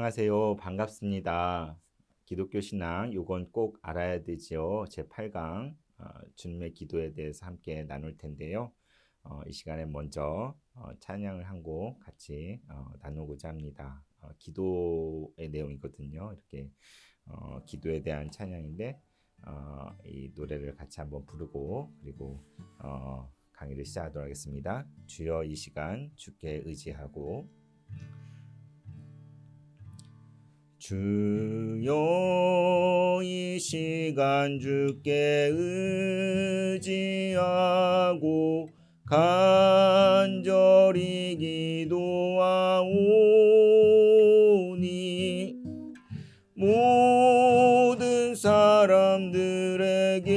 안녕하세요. 반갑습니다. 기독교 신앙 요건 꼭 알아야 되지요. 제8강 주님의 기도에 대해서 함께 나눌 텐데요. 이 시간에 먼저 찬양을 한 곡 같이 나누고자 합니다. 기도의 내용이거든요. 이렇게 기도에 대한 찬양인데 이 노래를 같이 한번 부르고 그리고 강의를 시작하도록 하겠습니다. 주여 이 시간 주께 의지하고 주여 이 시간 주께 의지하고 간절히 기도하오니 모든 사람들에게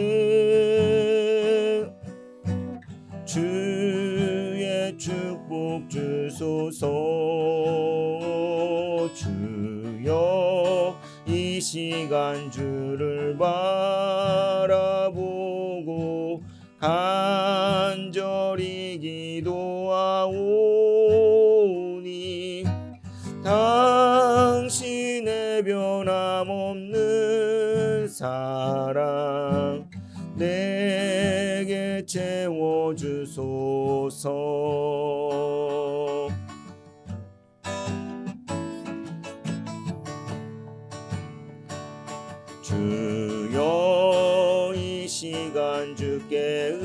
주의 축복 주소서. 주여 이 시간 주를 바라보고 간절히 기도하오니 당신의 변함없는 사랑 내게 채워주소서. 주여 이 시간 주께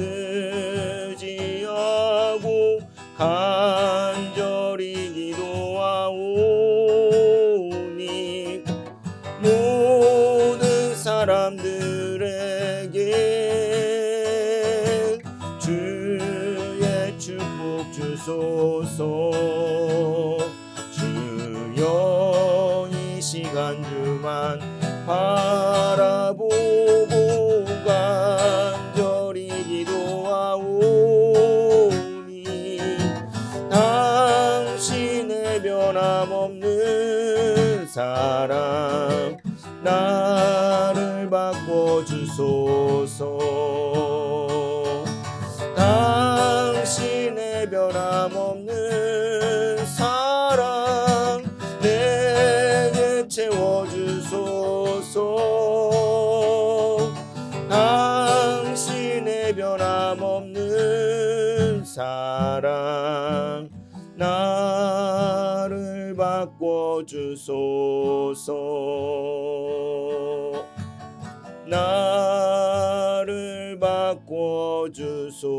의지하고 간절히 기도하오니 모든 사람들에게 주의 축복 주소서. 주여 이 시간 주만 바라보고 간절히 기도하오니 당신의 변함없는 사랑 나를 바꿔주소서. 당신의 변함없는 사랑 내게 채워주소서. 당신의 변함없는 사랑 나를 바꿔주소서. 나를 바꿔주소서.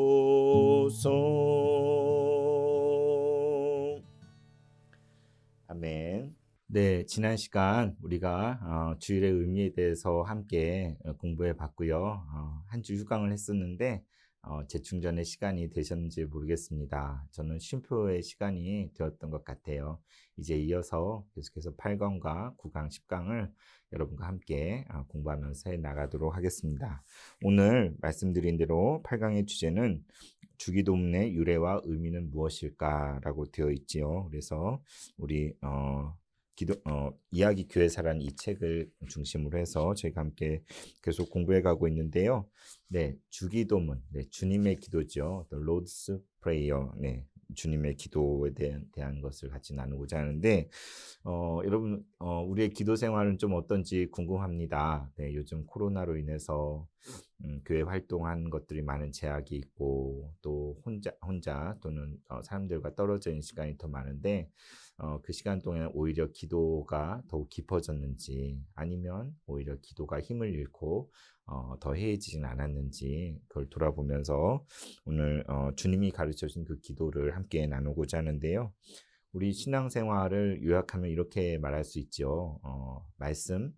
아멘. 네, 지난 시간 우리가 주일의 의미에 대해서 함께 공부해 봤고요. 한 주 휴강을 했었는데 재충전의 시간이 되셨는지 모르겠습니다. 저는 쉼표의 시간이 되었던 것 같아요. 이제 이어서 계속해서 8강과 9강, 10강을 여러분과 함께 공부하면서 해 나가도록 하겠습니다. 오늘 말씀드린 대로 8강의 주제는 주기도문의 유래와 의미는 무엇일까라고 되어 있지요. 그래서 우리 이야기 교회사라는 이 책을 중심으로 해서 저희가 함께 계속 공부해 가고 있는데요. 네, 주기도문, 네, 주님의 기도죠. The Lord's Prayer, 네, 주님의 기도에 대한 것을 같이 나누고자 하는데, 여러분, 우리의 기도 생활은 좀 어떤지 궁금합니다. 네, 요즘 코로나로 인해서 교회 활동한 것들이 많은 제약이 있고, 또 혼자 또는 사람들과 떨어져 있는 시간이 더 많은데, 그 시간 동안 오히려 기도가 더욱 깊어졌는지 아니면 오히려 기도가 힘을 잃고 더 해이지진 않았는지 그걸 돌아보면서 오늘 주님이 가르쳐주신 그 기도를 함께 나누고자 하는데요. 우리 신앙생활을 요약하면 이렇게 말할 수 있죠. 말씀,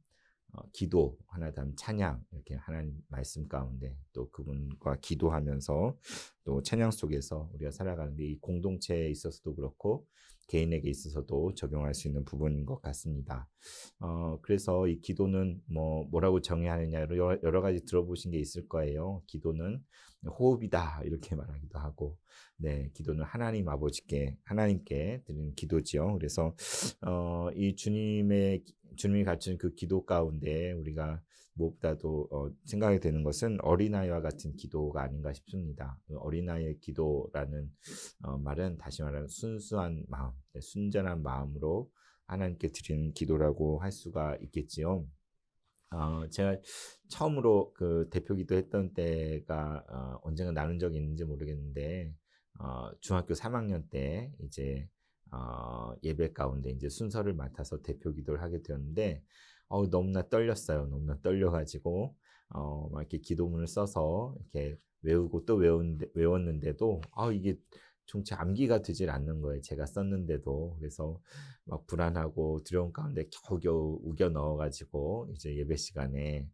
기도, 하나다음 찬양, 이렇게 하나님 말씀 가운데 또 그분과 기도하면서 또 찬양 속에서 우리가 살아가는데 이 공동체에 있어서도 그렇고 개인에게 있어서도 적용할 수 있는 부분인 것 같습니다. 그래서 이 기도는 뭐라고 정의하느냐 여러 가지 들어보신 게 있을 거예요. 기도는 호흡이다 이렇게 말하기도 하고, 네, 기도는 하나님께 드리는 기도지요. 그래서 이 주님이 갖춘 그 기도 가운데 우리가 무엇보다도 생각이 되는 것은 어린아이와 같은 기도가 아닌가 싶습니다. 어린아이의 기도라는 말은 다시 말하면 순수한 마음, 순전한 마음으로 하나님께 드리는 기도라고 할 수가 있겠지요. 제가 처음으로 그 대표 기도했던 때가 언젠가 나눈 적이 있는지 모르겠는데 중학교 3학년 때 이제 예배 가운데 이제 순서를 맡아서 대표 기도를 하게 되었는데 너무나 떨렸어요. 너무나 떨려가지고 막 이렇게 기도문을 써서 이렇게 외우고 또 외웠는데도 이게 종체 암기가 되질 않는 거예요. 제가 썼는데도. 그래서 막 불안하고 두려운 가운데 겨우겨우 우겨 넣어가지고 이제 예배 시간에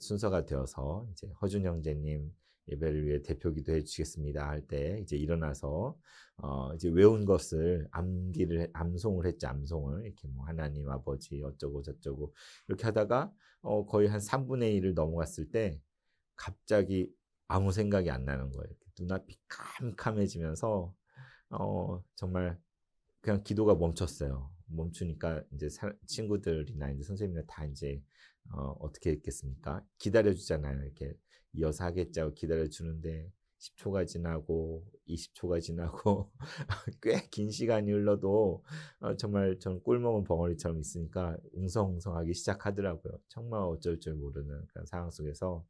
순서가 되어서 이제 허준 형제님 예배를 위해 대표 기도해 주시겠습니다 할 때 이제 일어나서 이제 외운 것을 암송을 했죠. 암송을 이렇게 뭐 하나님 아버지 어쩌고 저쩌고 이렇게 하다가 거의 한 3분의 1을 넘어갔을 때 갑자기 아무 생각이 안 나는 거예요. 눈앞이 캄캄해지면서 정말 그냥 기도가 멈췄어요. 멈추니까 이제 친구들이나 이제 선생님이나 다 이제 어떻게 했겠습니까? 기다려주잖아요. 이렇게 이어서 하겠죠. 기다려주는데 10초가 지나고 20초가 지나고 꽤 긴 시간이 흘러도 정말 전 꿀먹은 벙어리처럼 있으니까 웅성웅성하기 시작하더라고요. 정말 어쩔 줄 모르는 그런 상황 속에서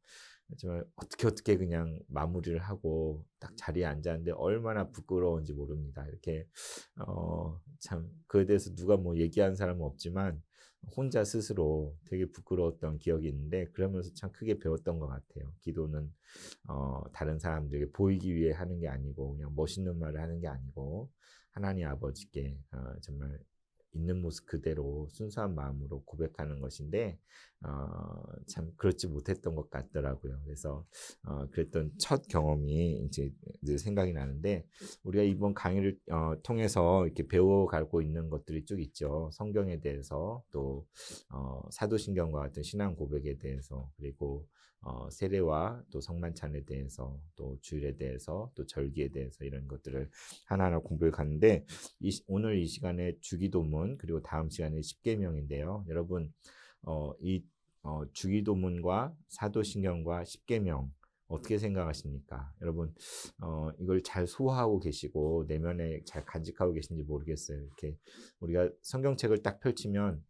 정말 어떻게 그냥 마무리를 하고 딱 자리에 앉았는데 얼마나 부끄러운지 모릅니다. 이렇게 참 그에 대해서 누가 뭐 얘기한 사람은 없지만 혼자 스스로 되게 부끄러웠던 기억이 있는데 그러면서 참 크게 배웠던 것 같아요. 기도는 다른 사람들에게 보이기 위해 하는 게 아니고 그냥 멋있는 말을 하는 게 아니고 하나님 아버지께 정말 있는 모습 그대로 순수한 마음으로 고백하는 것인데 참 그렇지 못했던 것 같더라고요. 그래서 그랬던 첫 경험이 이제 늘 생각이 나는데 우리가 이번 강의를 통해서 이렇게 배워가고 있는 것들이 쭉 있죠. 성경에 대해서 또 사도신경과 같은 신앙 고백에 대해서 그리고 세례와 또 성만찬에 대해서 또 주일에 대해서 또 절기에 대해서 이런 것들을 하나하나 공부해 가는데 오늘 이 시간에 주기도문 그리고 다음 시간에 십계명인데요. 여러분 이 주기도문과 사도신경과 십계명 어떻게 생각하십니까? 여러분 이걸 잘 소화하고 계시고 내면에 잘 간직하고 계신지 모르겠어요. 이렇게 우리가 성경책을 딱 펼치면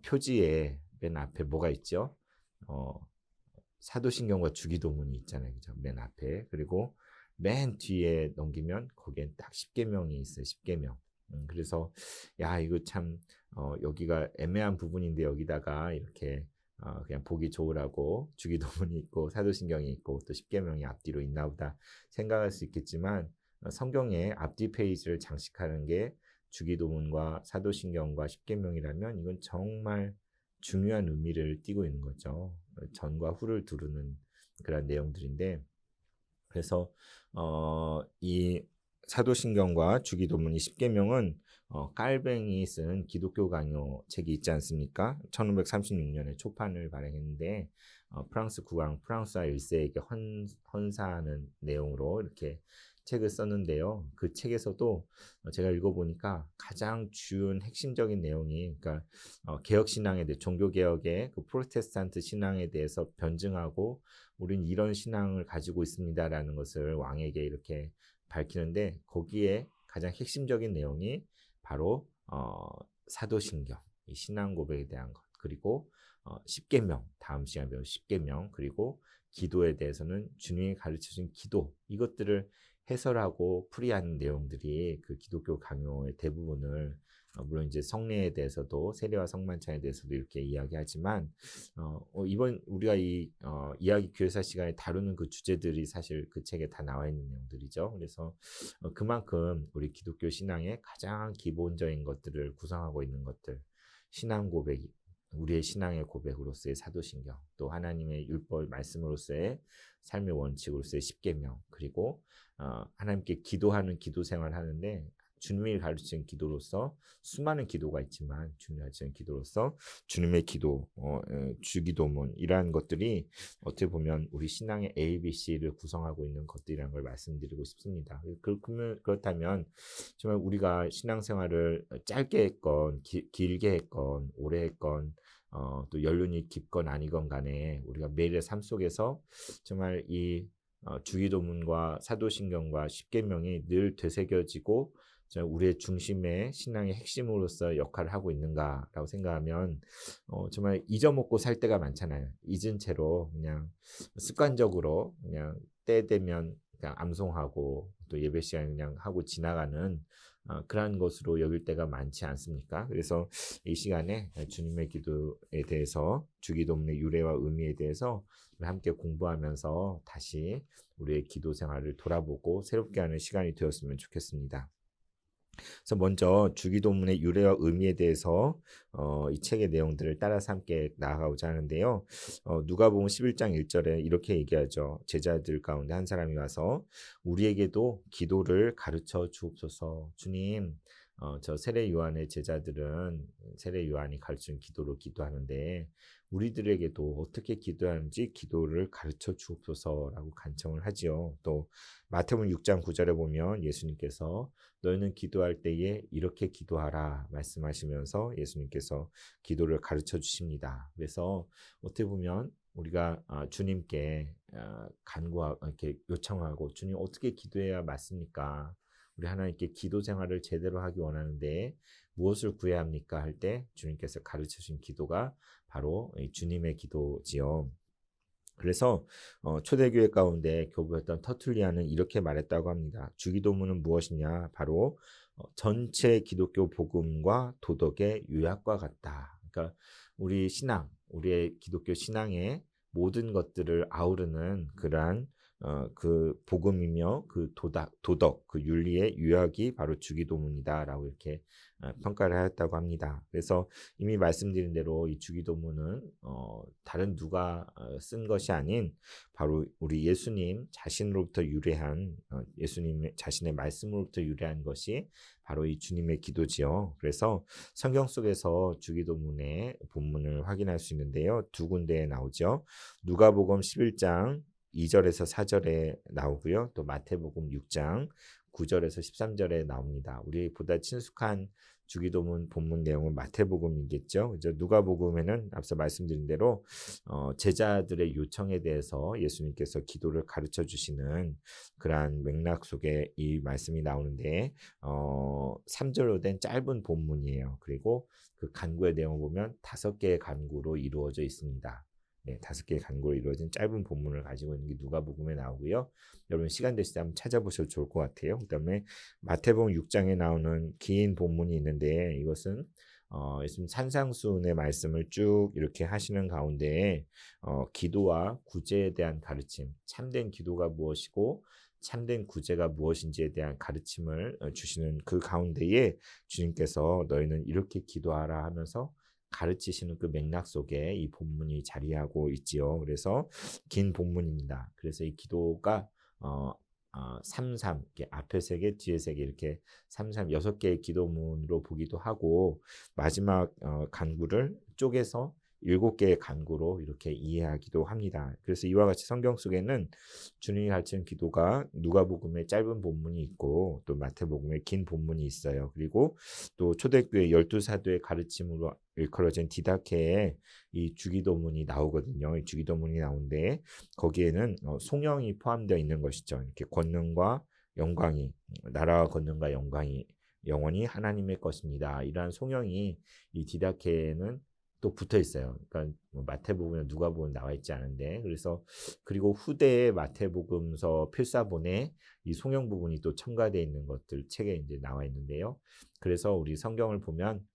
표지에 맨 앞에 뭐가 있죠? 사도신경과 주기도문이 있잖아요. 그죠? 맨 앞에. 그리고 맨 뒤에 넘기면 거기엔 딱 십계명이 있어요. 십계명. 그래서 야 이거 참 여기가 애매한 부분인데 여기다가 이렇게 그냥 보기 좋으라고 주기도문이 있고 사도신경이 있고 또 십계명이 앞뒤로 있나 보다 생각할 수 있겠지만 성경의 앞뒤 페이지를 장식하는 게 주기도문과 사도신경과 십계명이라면 이건 정말 중요한 의미를 띠고 있는 거죠. 전과 후를 두르는 그런 내용들인데 그래서 이 사도신경과 주기도문 이 십계명은 깔뱅이 쓴 기독교 강요 책이 있지 않습니까? 1536년에 초판을 발행했는데 프랑스 국왕 프랑스와 1세에게 헌사하는 내용으로 이렇게 책을 썼는데요. 그 책에서도 제가 읽어보니까 가장 주요 핵심적인 내용이 그러니까 개혁신앙에 대해 종교개혁의 그 프로테스탄트 신앙에 대해서 변증하고 우린 이런 신앙을 가지고 있습니다라는 것을 왕에게 이렇게 밝히는데 거기에 가장 핵심적인 내용이 바로 사도신경, 이 신앙 고백에 대한 것 그리고 십계명, 다음 시간에 배울 십계명 그리고 기도에 대해서는 주님이 가르쳐준 기도 이것들을 해설하고 풀이하는 내용들이 그 기독교 강요의 대부분을 물론 이제 성례에 대해서도 세례와 성만찬에 대해서도 이렇게 이야기하지만 이번 우리가 이 이야기 교회사 시간에 다루는 그 주제들이 사실 그 책에 다 나와 있는 내용들이죠. 그래서 그만큼 우리 기독교 신앙의 가장 기본적인 것들을 구성하고 있는 것들 신앙 고백 우리의 신앙의 고백으로서의 사도신경 또 하나님의 율법 말씀으로서의 삶의 원칙으로서의 십계명 그리고 하나님께 기도하는 기도 생활을 하는데 주님이 가르치는 기도로서 수많은 기도가 있지만 주님이 가르치는 기도로서 주님의 기도, 주기도문 이러한 것들이 어떻게 보면 우리 신앙의 ABC를 구성하고 있는 것들이라는 걸 말씀드리고 싶습니다. 그렇다면 정말 우리가 신앙생활을 짧게 했건 길게 했건 오래 했건 또 연륜이 깊건 아니건 간에 우리가 매일의 삶 속에서 정말 이 주기도문과 사도신경과 십계명이 늘 되새겨지고 우리의 중심의 신앙의 핵심으로서 역할을 하고 있는가라고 생각하면 정말 잊어먹고 살 때가 많잖아요. 잊은 채로 그냥 습관적으로 그냥 때 되면 그냥 암송하고 또 예배 시간 그냥 하고 지나가는 그러한 것으로 여길 때가 많지 않습니까? 그래서 이 시간에 주님의 기도에 대해서 주기도문의 유래와 의미에 대해서 함께 공부하면서 다시 우리의 기도 생활을 돌아보고 새롭게 하는 시간이 되었으면 좋겠습니다. 그래서 먼저 주기도문의 유래와 의미에 대해서 이 책의 내용들을 따라서 함께 나아가고자 하는데요. 누가복음 11장 1절에 이렇게 얘기하죠. 제자들 가운데 한 사람이 와서 우리에게도 기도를 가르쳐 주옵소서. 주님, 저 세례 요한의 제자들은 세례 요한이 가르친 기도로 기도하는데 우리들에게도 어떻게 기도하는지 기도를 가르쳐 주옵소서라고 간청을 하지요. 또 마태복음 6장 9절에 보면 예수님께서 너희는 기도할 때에 이렇게 기도하라 말씀하시면서 예수님께서 기도를 가르쳐 주십니다. 그래서 어떻게 보면 우리가 주님께 간구하고 이렇게 요청하고 주님 어떻게 기도해야 맞습니까? 우리 하나님께 기도 생활을 제대로 하기 원하는데 무엇을 구해야 합니까? 할 때 주님께서 가르쳐 주신 기도가 바로 주님의 기도지요. 그래서 초대교회 가운데 교부였던 터툴리안은 이렇게 말했다고 합니다. 주기도문은 무엇이냐? 바로 전체 기독교 복음과 도덕의 요약과 같다. 그러니까 우리 신앙, 우리의 기독교 신앙의 모든 것들을 아우르는 그러한 그 복음이며 그 도덕, 그 윤리의 요약이 바로 주기도문이다라고 이렇게 평가를 하였다고 합니다. 그래서 이미 말씀드린 대로 이 주기도문은 다른 누가 쓴 것이 아닌 바로 우리 예수님 자신으로부터 유래한 예수님 자신의 말씀으로부터 유래한 것이 바로 이 주님의 기도지요. 그래서 성경 속에서 주기도문의 본문을 확인할 수 있는데요. 두 군데에 나오죠. 누가복음 11장 2절에서 4절에 나오고요. 또 마태복음 6장 9절에서 13절에 나옵니다. 우리보다 친숙한 주기도문 본문 내용은 마태복음이겠죠. 그죠? 누가복음에는 앞서 말씀드린 대로 제자들의 요청에 대해서 예수님께서 기도를 가르쳐 주시는 그러한 맥락 속에 이 말씀이 나오는데 3절로 된 짧은 본문이에요. 그리고 그 간구의 내용을 보면 5개의 간구로 이루어져 있습니다. 네, 5개의 간구로 이루어진 짧은 본문을 가지고 있는 게 누가복음에 나오고요. 여러분 시간 되실 때 한번 찾아보셔도 좋을 것 같아요. 그다음에 마태복음 6장에 나오는 긴 본문이 있는데 이것은 예수님 산상수훈의 말씀을 쭉 이렇게 하시는 가운데 기도와 구제에 대한 가르침, 참된 기도가 무엇이고 참된 구제가 무엇인지에 대한 가르침을 주시는 그 가운데에 주님께서 너희는 이렇게 기도하라 하면서 가르치시는 그 맥락 속에 이 본문이 자리하고 있지요. 그래서 긴 본문입니다. 그래서 이 기도가 33 이렇게 앞에 3개, 뒤에 3개 이렇게 33 6개의 기도문으로 보기도 하고 마지막 간구를 쪼개서 7개의 간구로 이렇게 이해하기도 합니다. 그래서 이와 같이 성경 속에는 주님이 가르치는 기도가 누가복음의 짧은 본문이 있고 또 마태복음의 긴 본문이 있어요. 그리고 또 초대교회 12사도의 가르침으로 일컬어진 디다케의 이 주기도문이 나오거든요. 이 주기도문이 나오는데 거기에는 송영이 포함되어 있는 것이죠. 이렇게 권능과 영광이 나라와 권능과 영광이 영원히 하나님의 것입니다. 이러한 송영이 이 디다케에는 또 붙어 있어요. 그러니까 마태복음이나 누가복음 나와 있지 않은데 그래서 그리고 후대의 마태복음서 필사본에 이 송영 부분이 또 첨가되어 있는 것들 책에 이제 나와 있는데요. 그래서 우리 성경을 보면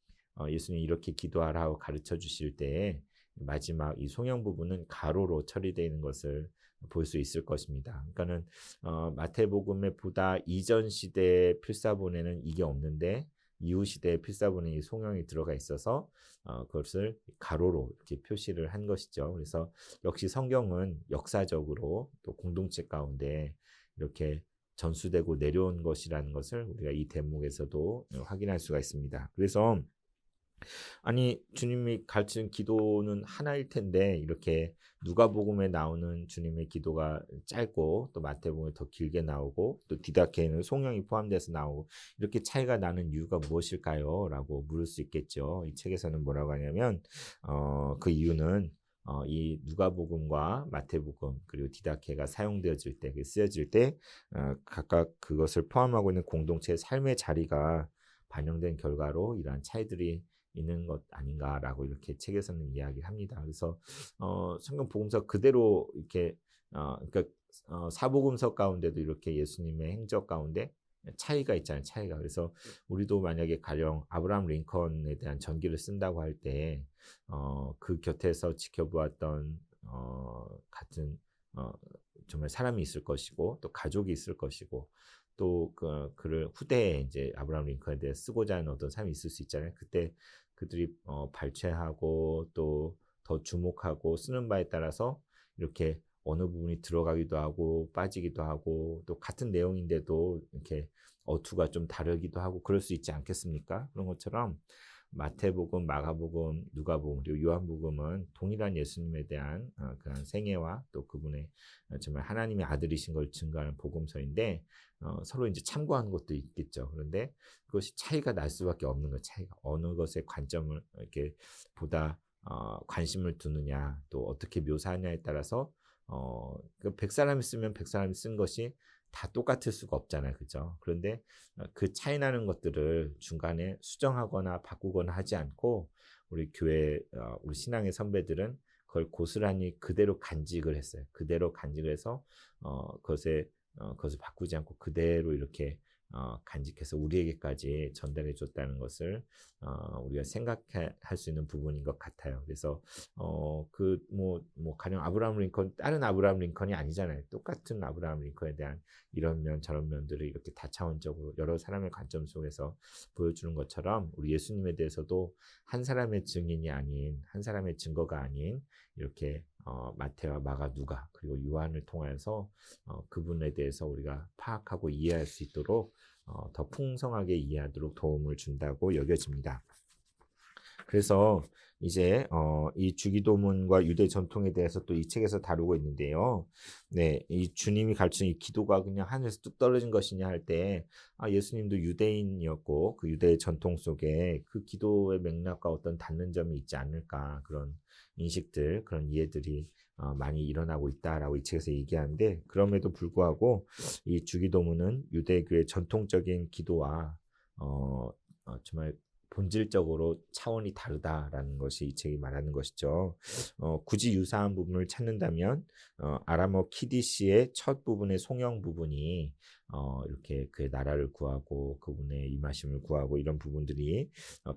예수님이 이렇게 기도하라고 가르쳐 주실 때 마지막 이 송영 부분은 가로로 처리되어 있는 것을 볼 수 있을 것입니다. 그러니까는 마태복음에 보다 이전 시대 필사본에는 이게 없는데 이후 시대의 필사본에 이 송영이 들어가 있어서 그것을 가로로 이렇게 표시를 한 것이죠. 그래서 역시 성경은 역사적으로 또 공동체 가운데 이렇게 전수되고 내려온 것이라는 것을 우리가 이 대목에서도 확인할 수가 있습니다. 그래서 아니 주님이 가르치는 기도는 하나일 텐데 이렇게 누가복음에 나오는 주님의 기도가 짧고 또 마태복음에 더 길게 나오고 또 디다케에는 송영이 포함돼서 나오고 이렇게 차이가 나는 이유가 무엇일까요? 라고 물을 수 있겠죠. 이 책에서는 뭐라고 하냐면 그 이유는 이 누가복음과 마태복음 그리고 디다케가 사용되어질 때, 쓰여질 때 각각 그것을 포함하고 있는 공동체의 삶의 자리가 반영된 결과로 이러한 차이들이 있는 것 아닌가라고 이렇게 책에서는 이야기를 합니다. 그래서 성경 복음서 그대로 이렇게 그러니까 사복음서 가운데도 이렇게 예수님의 행적 가운데 차이가 있잖아요. 차이가. 그래서 우리도 만약에 가령 아브라함 링컨에 대한 전기를 쓴다고 할 때 그 곁에서 지켜보았던 같은 정말 사람이 있을 것이고 또 가족이 있을 것이고 또 그를 후대에 이제 아브라함 링컨에 대해 쓰고자 하는 어떤 사람이 있을 수 있잖아요. 그때 그들이 발췌하고 또 더 주목하고 쓰는 바에 따라서 이렇게 어느 부분이 들어가기도 하고 빠지기도 하고 또 같은 내용인데도 이렇게 어투가 좀 다르기도 하고 그럴 수 있지 않겠습니까? 그런 것처럼 마태복음, 마가복음, 누가복음 그리고 요한복음은 동일한 예수님에 대한 그런 생애와 또 그분의 정말 하나님의 아들이신 걸 증거하는 복음서인데 서로 이제 참고하는 것도 있겠죠. 그런데 그것이 차이가 날 수밖에 없는 것, 차이가 어느 것에 관점을 이렇게 보다 관심을 두느냐, 또 어떻게 묘사하냐에 따라서 그 100사람이 쓰면 100사람이 쓴 것이 다 똑같을 수가 없잖아요. 그죠? 그런데 그 차이 나는 것들을 중간에 수정하거나 바꾸거나 하지 않고 우리 교회 우리 신앙의 선배들은 그걸 고스란히 그대로 간직을 했어요. 그대로 간직을 해서 그것을 바꾸지 않고 그대로 이렇게 간직해서 우리에게까지 전달해 줬다는 것을 우리가 생각할 수 있는 부분인 것 같아요. 그래서 가령 아브라함 링컨 다른 아브라함 링컨이 아니잖아요. 똑같은 아브라함 링컨에 대한 이런 면 저런 면들을 이렇게 다차원적으로 여러 사람의 관점 속에서 보여주는 것처럼 우리 예수님에 대해서도 한 사람의 증인이 아닌 한 사람의 증거가 아닌 이렇게 마태와 마가 누가 그리고 요한을 통해서 그분에 대해서 우리가 파악하고 이해할 수 있도록 더 풍성하게 이해하도록 도움을 준다고 여겨집니다. 그래서 이제 이 주기도문과 유대 전통에 대해서 또 이 책에서 다루고 있는데요. 네, 이 주님이 가르친 이 기도가 그냥 하늘에서 뚝 떨어진 것이냐 할 때 예수님도 유대인이었고 그 유대 전통 속에 그 기도의 맥락과 어떤 닿는 점이 있지 않을까 그런 인식들, 그런 이해들이 많이 일어나고 있다라고 이 책에서 얘기하는데 그럼에도 불구하고 이 주기도문은 유대교의 전통적인 기도와 정말 본질적으로 차원이 다르다라는 것이 이 책이 말하는 것이죠. 굳이 유사한 부분을 찾는다면 아람어 키디시의 첫 부분의 송영 부분이 이렇게 그의 나라를 구하고 그분의 임하심을 구하고 이런 부분들이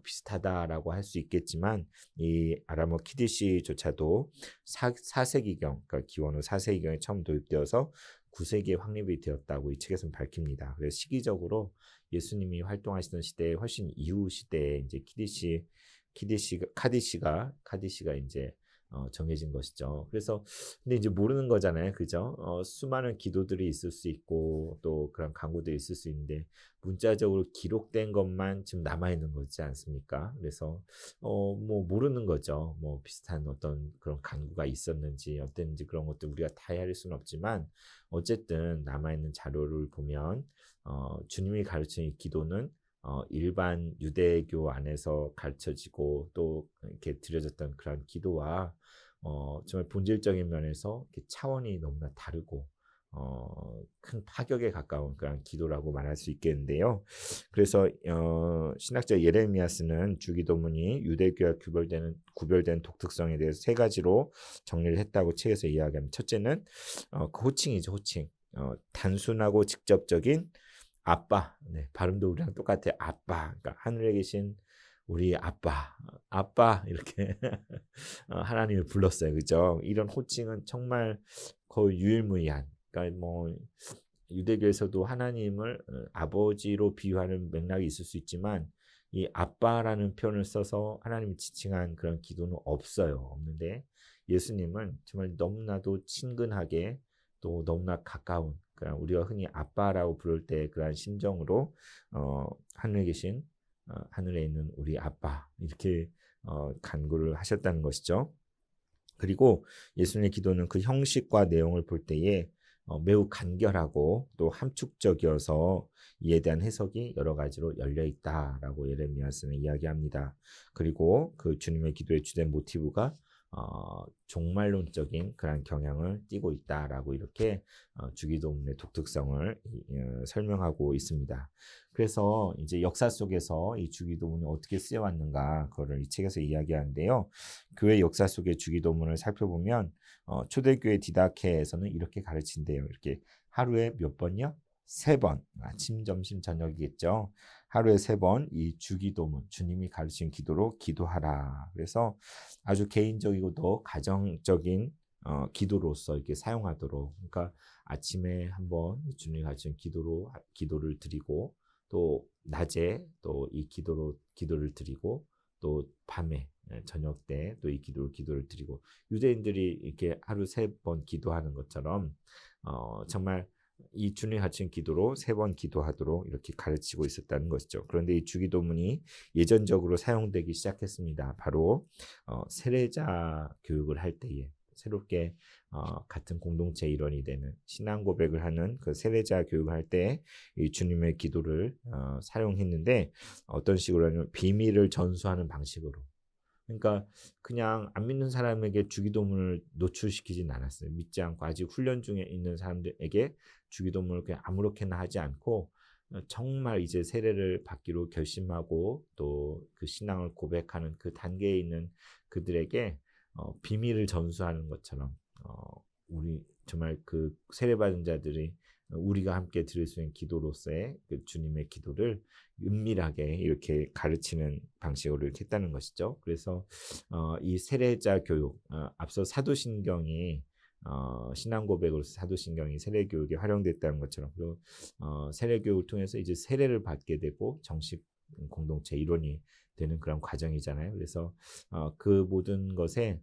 비슷하다라고 할 수 있겠지만 이 아람어 키디시조차도 4세기경 그러니까 기원 후 4세기경에 처음 도입되어서 9세기에 확립이 되었다고 이 책에서는 밝힙니다. 그래서 시기적으로 예수님이 활동하시던 시대에 훨씬 이후 시대에 이제 카디시가 이제 정해진 것이죠. 그래서 근데 이제 모르는 거잖아요, 그죠? 수많은 기도들이 있을 수 있고 또 그런 간구들이 있을 수 있는데 문자적으로 기록된 것만 지금 남아 있는 거지 않습니까? 그래서 뭐 모르는 거죠. 뭐 비슷한 어떤 그런 간구가 있었는지 어땠는지 그런 것들 우리가 다 헤아릴 수는 없지만 어쨌든 남아 있는 자료를 보면 주님이 가르친 이 기도는 일반 유대교 안에서 가르쳐지고 또 이렇게 드려졌던 그런 기도와 정말 본질적인 면에서 이렇게 차원이 너무나 다르고 큰 파격에 가까운 그런 기도라고 말할 수 있겠는데요. 그래서 신학자 예레미야스는 주기도문이 유대교와 구별된 독특성에 대해서 세 가지로 정리를 했다고 책에서 이야기합니다. 첫째는 그 호칭이죠, 호칭. 단순하고 직접적인 아빠, 네, 발음도 우리랑 똑같아요. 아빠, 그러니까 하늘에 계신 우리 아빠 이렇게 하나님을 불렀어요, 그죠? 이런 호칭은 정말 거의 유일무이한. 그러니까 뭐 유대교에서도 하나님을 아버지로 비유하는 맥락이 있을 수 있지만 이 아빠라는 표현을 써서 하나님을 지칭한 그런 기도는 없는데 예수님은 정말 너무나도 친근하게 또 너무나 가까운 그냥 우리가 흔히 아빠라고 부를 때 그런 심정으로 하늘에 계신 하늘에 있는 우리 아빠 이렇게 간구를 하셨다는 것이죠. 그리고 예수님의 기도는 그 형식과 내용을 볼 때에 매우 간결하고 또 함축적이어서 이에 대한 해석이 여러 가지로 열려 있다라고 예레미야스는 이야기합니다. 그리고 그 주님의 기도의 주된 모티브가 종말론적인 그런 경향을 띠고 있다라고 이렇게 주기도문의 독특성을 설명하고 있습니다. 그래서 이제 역사 속에서 이 주기도문이 어떻게 쓰여왔는가 그거를 이 책에서 이야기하는데요. 교회 역사 속의 주기도문을 살펴보면 초대교회 디다케에서는 이렇게 가르친대요. 이렇게 하루에 몇 번이요? 3번. 아침, 점심, 저녁이겠죠. 하루에 3번 이 주기도문, 주님이 가르친 기도로 기도하라. 그래서 아주 개인적이고도 가정적인 기도로서 이렇게 사용하도록. 그러니까 아침에 한번 주님이 가르친 기도를 드리고 또 낮에 또 이 기도를 드리고 또 밤에 저녁 때 또 이 기도를 드리고 유대인들이 이렇게 하루 3번 기도하는 것처럼 정말 이 주님 가르친 기도로 3번 기도하도록 이렇게 가르치고 있었다는 것이죠. 그런데 이 주기도문이 예전적으로 사용되기 시작했습니다. 바로 세례자 교육을 할 때에 새롭게 같은 공동체 일원이 되는 신앙 고백을 하는 그 세례자 교육을 할 때 이 주님의 기도를 사용했는데 어떤 식으로 하냐면 비밀을 전수하는 방식으로. 그러니까 그냥 안 믿는 사람에게 주기도문을 노출시키진 않았어요. 믿지 않고 아직 훈련 중에 있는 사람들에게 주기도문을 그냥 아무렇게나 하지 않고 정말 이제 세례를 받기로 결심하고 또 그 신앙을 고백하는 그 단계에 있는 그들에게 비밀을 전수하는 것처럼 우리 정말 그 세례받은 자들이 우리가 함께 드릴 수 있는 기도로서의 그 주님의 기도를 은밀하게 이렇게 가르치는 방식으로 이렇게 했다는 것이죠. 그래서 이 세례자 교육, 앞서 사도신경이 신앙 고백으로서 사도신경이 세례 교육에 활용됐다는 것처럼 그리고 세례 교육을 통해서 이제 세례를 받게 되고 정식 공동체 일원이 되는 그런 과정이잖아요. 그래서 그 모든 것에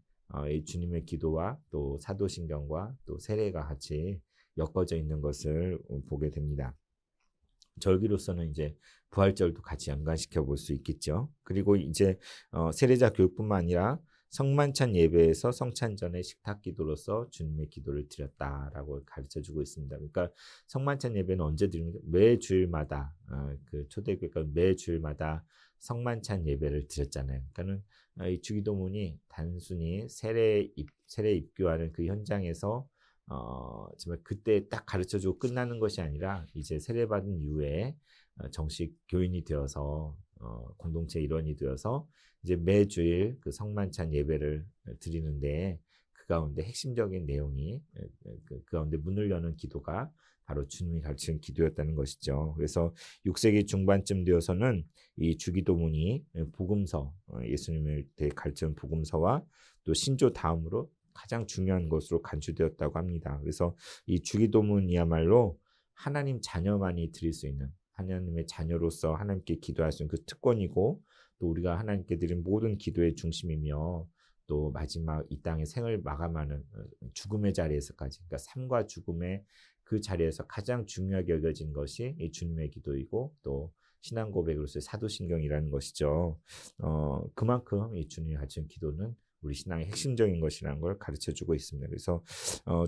이 주님의 기도와 또 사도신경과 또 세례가 같이 엮어져 있는 것을 보게 됩니다. 절기로서는 이제 부활절도 같이 연관시켜 볼 수 있겠죠. 그리고 이제 세례자 교육뿐만 아니라 성만찬 예배에서 성찬 전에 식탁기도로서 주님의 기도를 드렸다라고 가르쳐주고 있습니다. 그러니까 성만찬 예배는 언제 드립니까? 매 주일마다 그 초대교회가 매 주일마다 성만찬 예배를 드렸잖아요. 그러니까는 이 주기도문이 단순히 세례 입교하는 그 현장에서 정말 그때 딱 가르쳐주고 끝나는 것이 아니라 이제 세례받은 이후에 정식 교인이 되어서 공동체 일원이 되어서 이제 매주일 그 성만찬 예배를 드리는데 그 가운데 핵심적인 내용이 그 가운데 문을 여는 기도가 바로 주님이 가르치는 기도였다는 것이죠. 그래서 6세기 중반쯤 되어서는 이 주기도문이 복음서, 예수님을 가르치는 복음서와 또 신조 다음으로 가장 중요한 것으로 간주되었다고 합니다. 그래서 이 주기도문이야말로 하나님 자녀만이 드릴 수 있는 하나님의 자녀로서 하나님께 기도할 수 있는 그 특권이고 또 우리가 하나님께 드린 모든 기도의 중심이며 또 마지막 이 땅의 생을 마감하는 죽음의 자리에서까지 그러니까 삶과 죽음의 그 자리에서 가장 중요하게 여겨진 것이 이 주님의 기도이고 또 신앙 고백으로서의 사도신경이라는 것이죠. 그만큼 이 주님이 가르치는 기도는 우리 신앙의 핵심적인 것이라는 걸 가르쳐주고 있습니다. 그래서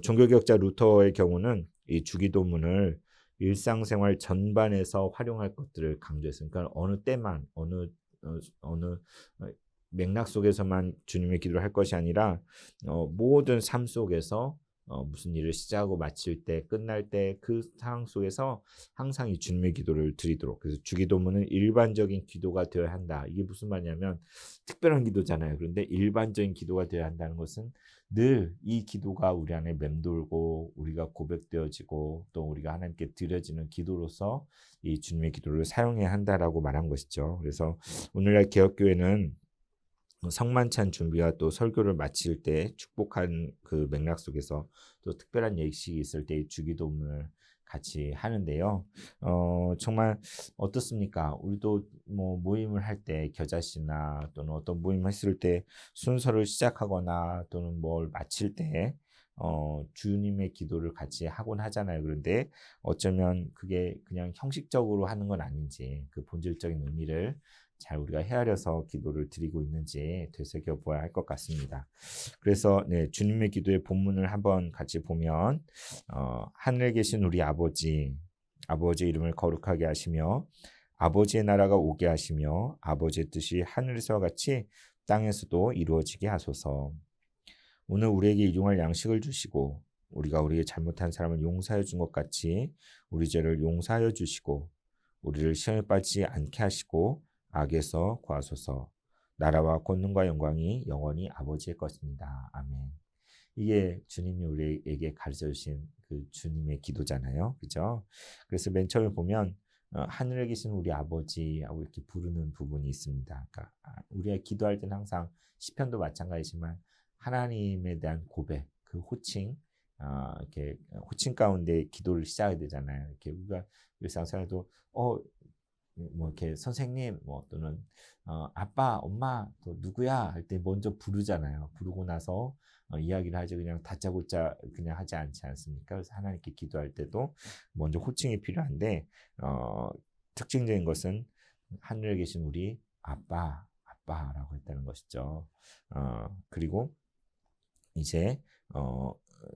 종교개혁자 루터의 경우는 이 주기도문을 일상생활 전반에서 활용할 것들을 강조했어요. 그러니까 어느 때만 어느 맥락 속에서만 주님의 기도를 할 것이 아니라 모든 삶 속에서 무슨 일을 시작하고 마칠 때 끝날 때 그 상황 속에서 항상 이 주님의 기도를 드리도록 그래서 주기도문은 일반적인 기도가 되어야 한다. 이게 무슨 말이냐면 특별한 기도잖아요. 그런데 일반적인 기도가 되어야 한다는 것은 늘 이 기도가 우리 안에 맴돌고 우리가 고백되어지고 또 우리가 하나님께 드려지는 기도로서 이 주님의 기도를 사용해야 한다라고 말한 것이죠. 그래서 오늘날 개혁교회는 성만찬 준비와 또 설교를 마칠 때 축복한 그 맥락 속에서 또 특별한 예식이 있을 때 주기도문을 같이 하는데요. 정말 어떻습니까? 우리도 뭐 모임을 할 때 겨자씨나 또는 어떤 모임을 했을 때 순서를 시작하거나 또는 뭘 마칠 때 주님의 기도를 같이 하곤 하잖아요. 그런데 어쩌면 그게 그냥 형식적으로 하는 건 아닌지 그 본질적인 의미를 잘 우리가 헤아려서 기도를 드리고 있는지 되새겨보아야 할 것 같습니다. 그래서 주님의 기도의 본문을 한번 같이 보면 하늘에 계신 우리 아버지의 이름을 거룩하게 하시며 아버지의 나라가 오게 하시며 아버지의 뜻이 하늘에서와 같이 땅에서도 이루어지게 하소서. 오늘 우리에게 일용할 양식을 주시고 우리가 우리의 잘못한 사람을 용서해 준 것 같이 우리 죄를 용서하여 주시고 우리를 시험에 빠지지 않게 하시고 악에서 구하소서. 나라와 권능과 영광이 영원히 아버지의 것입니다. 아멘. 이게 주님이 우리에게 가르쳐 주신 그 주님의 기도잖아요. 그죠? 그래서 맨 처음에 보면 하늘에 계신 우리 아버지하고 이렇게 부르는 부분이 있습니다. 그러니까 우리가 기도할 때는 항상 시편도 마찬가지지만 하나님에 대한 고백, 그 호칭, 이렇게 호칭 가운데 기도를 시작해야 되잖아요. 이렇게 우리가 일상생활에도 뭐 이렇게 선생님 뭐 또는 아빠, 엄마, 또 누구야 할 때 먼저 부르잖아요. 부르고 나서 이야기를 하지 그냥 다짜고짜 그냥 하지 않지 않습니까? 그래서 하나님께 기도할 때도 먼저 호칭이 필요한데 특징적인 것은 하늘에 계신 우리 아빠라고 했다는 것이죠. 그리고 이제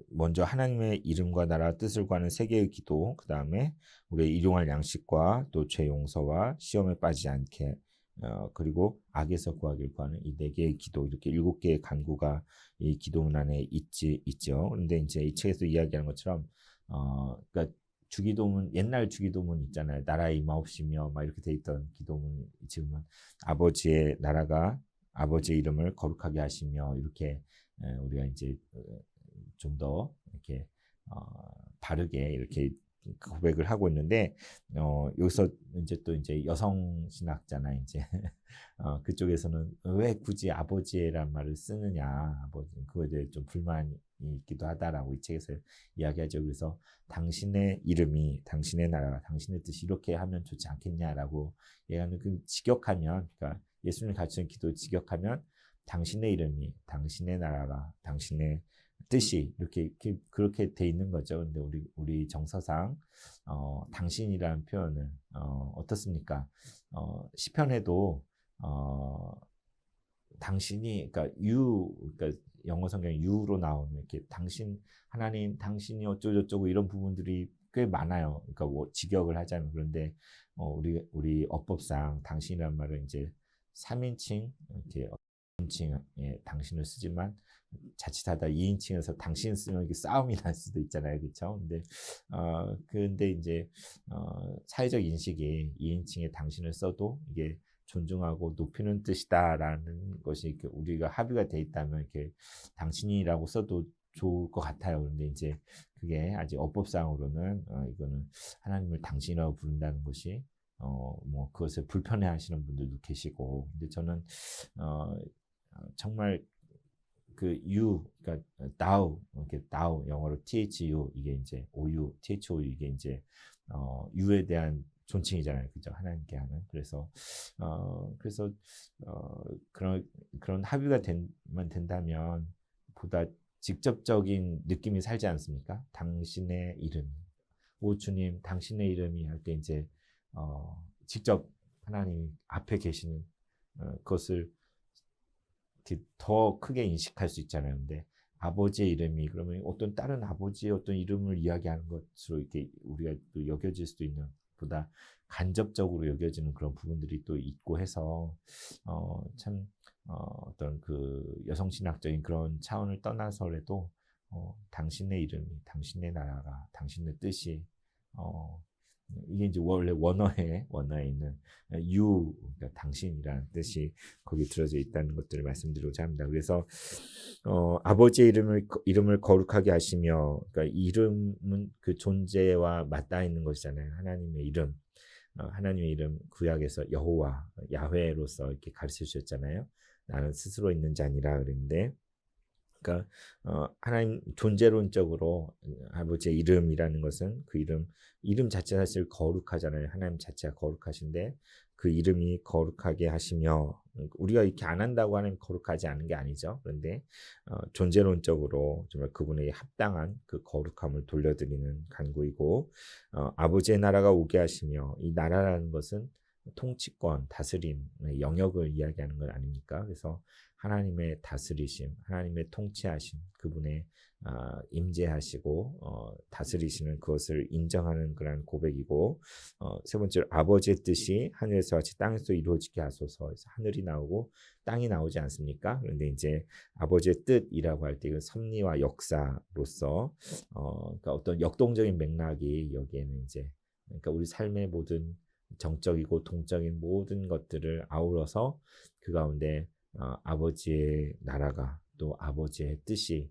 먼저 하나님의 이름과 나라 뜻을 구하는 세 개의 기도, 그 다음에 우리의 일용할 양식과 또 죄 용서와 시험에 빠지지 않게 그리고 악에서 구하길 구하는 이 네 개의 기도, 이렇게 7개의 간구가 이 기도문 안에 있죠. 그런데 이제 이 책에서 이야기하는 것처럼 그러니까 주기도문, 옛날 주기도문 있잖아요. 나라의 임하옵시며 막 이렇게 돼 있던 기도문, 지금은 아버지의 나라가 아버지의 이름을 거룩하게 하시며 이렇게 우리가 이제 좀 더 이렇게 바르게 이렇게 고백을 하고 있는데 여기서 이제 또 이제 여성 신학자나 이제 그쪽에서는 왜 굳이 아버지란 말을 쓰느냐, 아버지 그거에 대해 좀 불만이 있기도 하다라고 이 책에서 이야기하죠. 그래서 당신의 이름이, 당신의 나라, 당신의 뜻이 이렇게 하면 좋지 않겠냐라고 얘기하는 그 직역하면, 그러니까 예수님이 가르치는 기도 직역하면 당신의 이름이, 당신의 나라가, 당신의 뜻이 이렇게 그렇게 돼 있는 거죠. 근데 우리 정서상 당신이라는 표현을 어떻습니까? 시편에도 당신이, 그러니까 그러니까 영어 성경 you로 나오는 이렇게 당신, 하나님, 당신이 어쩌고저쩌고 이런 부분들이 꽤 많아요. 그러니까 뭐 직역을 하자면. 그런데 우리 어법상 당신이라는 말은 이제 3인칭 이렇게 칭에 당신을 쓰지만 자칫하다 2인칭에서 당신 쓰면 이게 싸움이 날 수도 있잖아요, 그렇죠? 근데 이제 사회적 인식이 2인칭에 당신을 써도 이게 존중하고 높이는 뜻이다라는 것이 이렇게 우리가 합의가 돼 있다면 이렇게 당신이라고 써도 좋을 것 같아요. 그런데 이제 그게 아직 어법상으로는 이거는 하나님을 당신이라고 부른다는 것이 뭐 그것을 불편해하시는 분들도 계시고, 근데 저는 정말 그 you, 그러니까 thou, 이렇게 thou 영어로 thu 이게 이제 ou, thou 이게 이제 you에 대한 존칭이잖아요, 그죠? 하나님께 하는. 그래서 그런 합의가 된다면 보다 직접적인 느낌이 살지 않습니까? 당신의 이름, 오 주님, 당신의 이름이 할 때 이제 직접 하나님 앞에 계시는 그것을 더 크게 인식할 수 있잖아요. 근데 아버지의 이름이 그러면 어떤 다른 아버지의 어떤 이름을 이야기하는 것으로 이렇게 우리가 또 여겨질 수도 있는, 보다 간접적으로 여겨지는 그런 부분들이 또 있고 해서 참 어떤 그 여성신학적인 그런 차원을 떠나서라도 당신의 이름이, 당신의 나라가, 당신의 뜻이 이게 이제 원래 원어에 있는 you, 그러니까 당신이라는 뜻이 거기 들어져 있다는 것들을 말씀드리고자 합니다. 그래서 아버지의 이름을 거룩하게 하시며, 그러니까 이름은 그 존재와 맞닿아 있는 것이잖아요. 하나님의 이름, 하나님의 이름 구약에서 여호와, 야훼로서 이렇게 가르쳐 주셨잖아요. 나는 스스로 있는 자 아니라 그랬는데, 그러니까 하나님 존재론적으로 아버지의 이름이라는 것은 그 이름 자체가 사실 거룩하잖아요. 하나님 자체가 거룩하신데 그 이름이 거룩하게 하시며, 우리가 이렇게 안 한다고 하나님 거룩하지 않은 게 아니죠. 그런데 존재론적으로 정말 그분에게 합당한 그 거룩함을 돌려드리는 간구이고, 아버지의 나라가 오게 하시며, 이 나라라는 것은 통치권, 다스림, 영역을 이야기하는 건 아닙니까? 그래서 하나님의 다스리심, 하나님의 통치하심, 그분의 임재하시고 다스리시는 그것을 인정하는 그런 고백이고, 세 번째로 아버지의 뜻이 하늘에서 같이 땅에서 이루어지게 하소서. 그래서 하늘이 나오고 땅이 나오지 않습니까? 그런데 이제 아버지의 뜻이라고 할 때 그 섭리와 역사로서 그러니까 어떤 역동적인 맥락이 여기에는 이제, 그러니까 우리 삶의 모든 정적이고 동적인 모든 것들을 아우러서 그 가운데 아버지의 나라가 또 아버지의 뜻이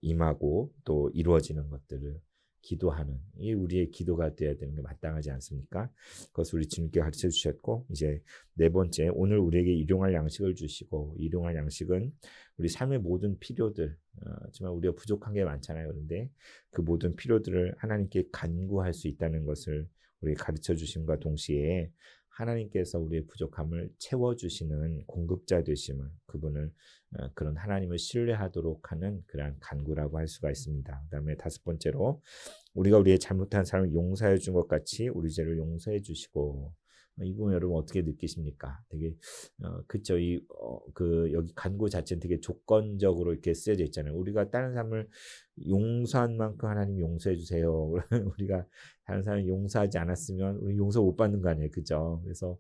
임하고 또 이루어지는 것들을 기도하는, 이 우리의 기도가 되어야 되는 게 마땅하지 않습니까? 그것을 우리 주님께 가르쳐 주셨고, 이제 네 번째, 오늘 우리에게 일용할 양식을 주시고, 일용할 양식은 우리 삶의 모든 필요들, 정말 우리가 부족한 게 많잖아요. 그런데 그 모든 필요들을 하나님께 간구할 수 있다는 것을 우리 가르쳐 주심과 동시에 하나님께서 우리의 부족함을 채워주시는 공급자 되심을, 그분을 그런 하나님을 신뢰하도록 하는 그러한 간구라고 할 수가 있습니다. 그다음에 다섯 번째로, 우리가 우리의 잘못한 사람을 용서해 준 것 같이 우리 죄를 용서해 주시고. 이 부분 여러분 어떻게 느끼십니까? 되게 그쵸, 그 여기 간구 자체는 되게 조건적으로 이렇게 쓰여져 있잖아요. 우리가 다른 사람을 용서한 만큼 하나님 용서해 주세요. 우리가 다른 사람을 용서하지 않았으면 우리 용서 못 받는 거 아니에요, 그죠? 그래서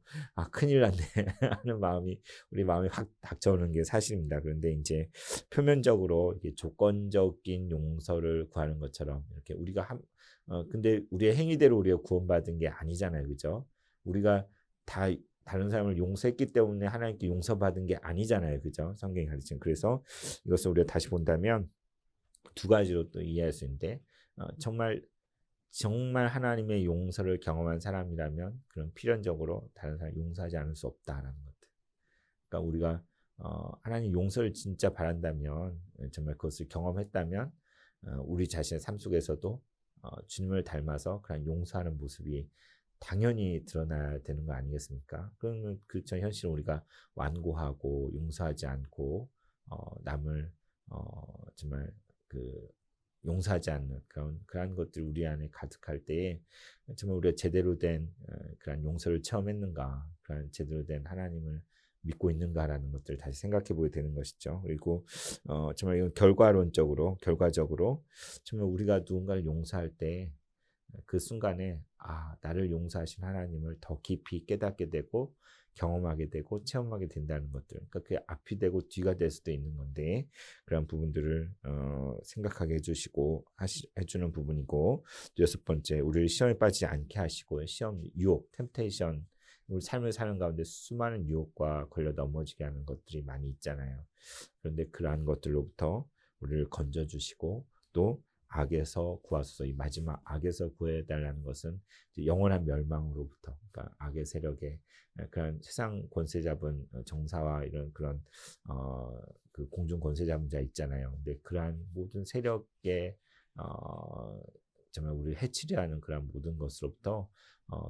큰일 났네 하는 마음이, 우리 마음에 확 닥쳐오는 게 사실입니다. 그런데 이제 표면적으로 이게 조건적인 용서를 구하는 것처럼 이렇게 우리가 근데 우리의 행위대로 우리가 구원받은 게 아니잖아요, 그죠? 우리가 다 다른 사람을 용서했기 때문에 하나님께 용서받은 게 아니잖아요, 그죠? 성경이 가르치는. 그래서 이것을 우리가 다시 본다면 두 가지로 또 이해할 수 있는데, 정말 하나님의 용서를 경험한 사람이라면 그런 필연적으로 다른 사람 용서하지 않을 수 없다라는 것들. 그러니까 우리가 하나님 용서를 진짜 바란다면, 정말 그것을 경험했다면 우리 자신의 삶 속에서도 주님을 닮아서 그런 용서하는 모습이 당연히 드러나야 되는 거 아니겠습니까? 그러면 그렇죠, 현실은 우리가 완고하고 용서하지 않고 남을 정말 그 용서하지 않는 그런 것들이 우리 안에 가득할 때에 정말 우리가 제대로 된 그런 용서를 체험했는가, 그런 제대로 된 하나님을 믿고 있는가라는 것들을 다시 생각해 보게 되는 것이죠. 그리고 정말 이건 결과적으로 정말 우리가 누군가를 용서할 때 그 순간에 나를 용서하신 하나님을 더 깊이 깨닫게 되고 경험하게 되고 체험하게 된다는 것들, 그러니까 그게 앞이 되고 뒤가 될 수도 있는 건데, 그런 부분들을 생각하게 해주시고 해주는 부분이고, 또 여섯 번째, 우리를 시험에 빠지지 않게 하시고, 시험, 유혹, 템테이션, 우리 삶을 사는 가운데 수많은 유혹과 걸려 넘어지게 하는 것들이 많이 있잖아요. 그런데 그러한 것들로부터 우리를 건져주시고, 또 악에서 구하소서, 이 마지막 악에서 구해달라는 것은 영원한 멸망으로부터, 그러니까 악의 세력에, 그런 세상 권세 잡은 정사와 이런 그런 그 공중 권세 잡은 자 있잖아요. 근데 그러한 모든 세력에 정말 우리를 해치려 하는 그런 모든 것으로부터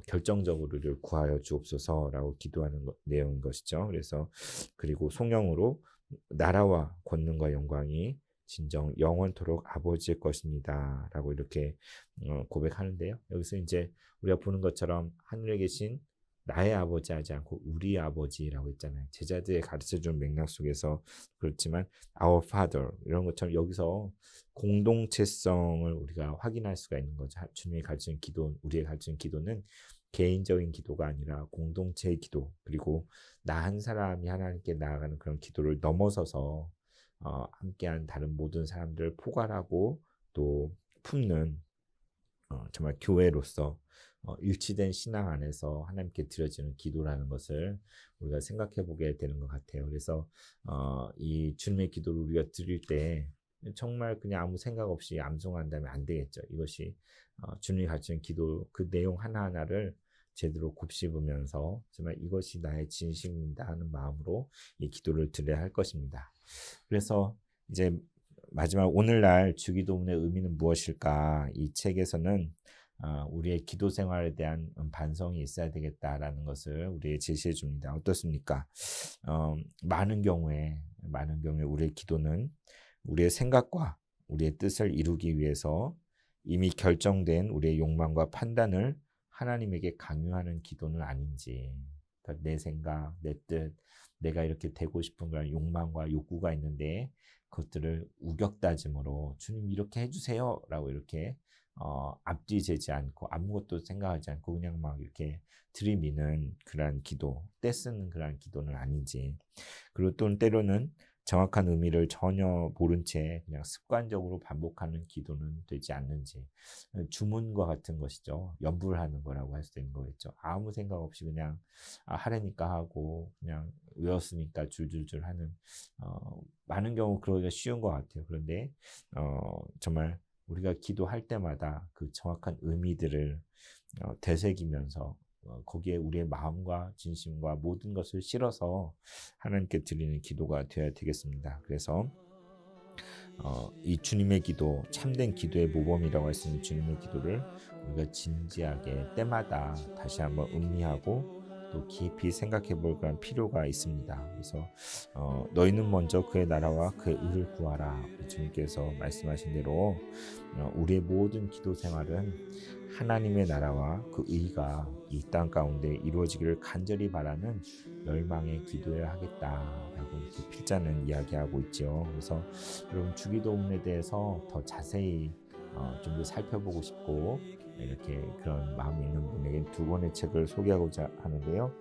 결정적으로 우리를 구하여 주옵소서라고 기도하는 내용인 것이죠. 그래서 그리고 송영으로 나라와 권능과 영광이 진정 영원토록 아버지의 것입니다 라고 이렇게 고백하는데요. 여기서 이제 우리가 보는 것처럼 하늘에 계신 나의 아버지 하지 않고 우리 아버지라고 했잖아요. 제자들의 가르쳐준 맥락 속에서 그렇지만 our father 이런 것처럼 여기서 공동체성을 우리가 확인할 수가 있는 거죠. 주님이 가르치는 기도, 우리의 가르치는 기도는 개인적인 기도가 아니라 공동체의 기도, 그리고 나 한 사람이 하나님께 나아가는 그런 기도를 넘어서서 함께한 다른 모든 사람들을 포괄하고 또 품는 정말 교회로서 일치된 신앙 안에서 하나님께 드려지는 기도라는 것을 우리가 생각해 보게 되는 것 같아요. 그래서 이 주님의 기도를 우리가 드릴 때 정말 그냥 아무 생각 없이 암송한다면 안 되겠죠. 이것이 주님이 가르치는 기도 그 내용 하나하나를 제대로 곱씹으면서 정말 이것이 나의 진심이다 하는 마음으로 이 기도를 드려야 할 것입니다. 그래서 이제 마지막 오늘날 주기도문의 의미는 무엇일까? 이 책에서는 우리의 기도 생활에 대한 반성이 있어야 되겠다라는 것을 우리에게 제시해 줍니다. 어떻습니까? 많은 경우에 우리의 기도는 우리의 생각과 우리의 뜻을 이루기 위해서 이미 결정된 우리의 욕망과 판단을 하나님에게 강요하는 기도는 아닌지, 그러니까 내 생각, 내 뜻, 내가 이렇게 되고 싶은 그런 욕망과 욕구가 있는데 그것들을 우격다짐으로 주님 이렇게 해주세요라고 이렇게 앞뒤 재지 않고 아무것도 생각하지 않고 그냥 막 이렇게 들이미는 그러한 기도, 떼쓰는 그러한 기도는 아닌지, 그리고 또 때로는 정확한 의미를 전혀 모른 채 그냥 습관적으로 반복하는 기도는 되지 않는지, 주문과 같은 것이죠. 연불하는 거라고 할 수 있는 거겠죠. 아무 생각 없이 그냥 하라니까 하고 그냥 외웠으니까 줄줄줄 하는, 많은 경우 그러기가 쉬운 것 같아요. 그런데 정말 우리가 기도할 때마다 그 정확한 의미들을 되새기면서 거기에 우리의 마음과 진심과 모든 것을 실어서 하나님께 드리는 기도가 되어야 되겠습니다. 그래서 이 주님의 기도, 참된 기도의 모범이라고 할 수 있는 주님의 기도를 우리가 진지하게 때마다 다시 한번 음미하고 또 깊이 생각해 볼 그런 필요가 있습니다. 그래서 너희는 먼저 그의 나라와 그의 의를 구하라. 주님께서 말씀하신 대로 우리의 모든 기도 생활은 하나님의 나라와 그 의가 이 땅 가운데 이루어지기를 간절히 바라는 열망의 기도해야 하겠다라고 이렇게 필자는 이야기하고 있죠. 그래서 여러분 주기도문에 대해서 더 자세히 좀 더 살펴보고 싶고 이렇게 그런 마음이 있는 분에게 두 권의 책을 소개하고자 하는데요.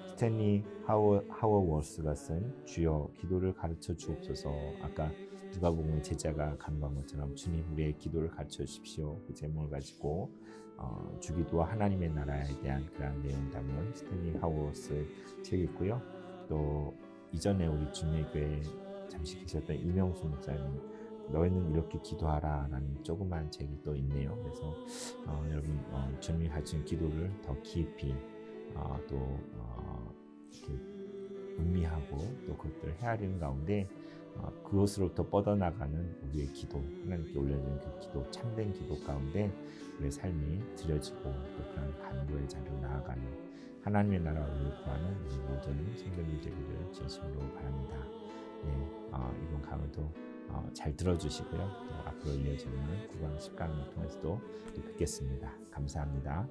스탠리 하워워스가 쓴 주여 기도를 가르쳐 주옵소서, 아까 누가복음의 제자가 간구한 것처럼 주님 우리의 기도를 가르쳐 주십시오, 그 제목을 가지고 주기도와 하나님의 나라에 대한 그런 내용을 담은 스탠리 하워워스 책이 있고요. 또 이전에 우리 주님의 교회에 잠시 계셨던 이명수 목사님 너희는 이렇게 기도하라 라는 조그만 책이 또 있네요. 그래서 여러분 주님이 가르치는 기도를 더 깊이 또 이렇게 음미하고 또 그것들을 헤아리는 가운데 그것으로부터 뻗어나가는 우리의 기도, 하나님께 올려지는 그 기도, 참된 기도 가운데 우리의 삶이 드려지고 또 그런 간구의 자리로 나아가는 하나님의 나라와 의를 구하는 우리 모든 성도님 되기를 진심으로 바랍니다. 네, 이번 강의도 잘 들어주시고요. 또 앞으로 이어지는 9강 10강을 통해서도 또 뵙겠습니다. 감사합니다.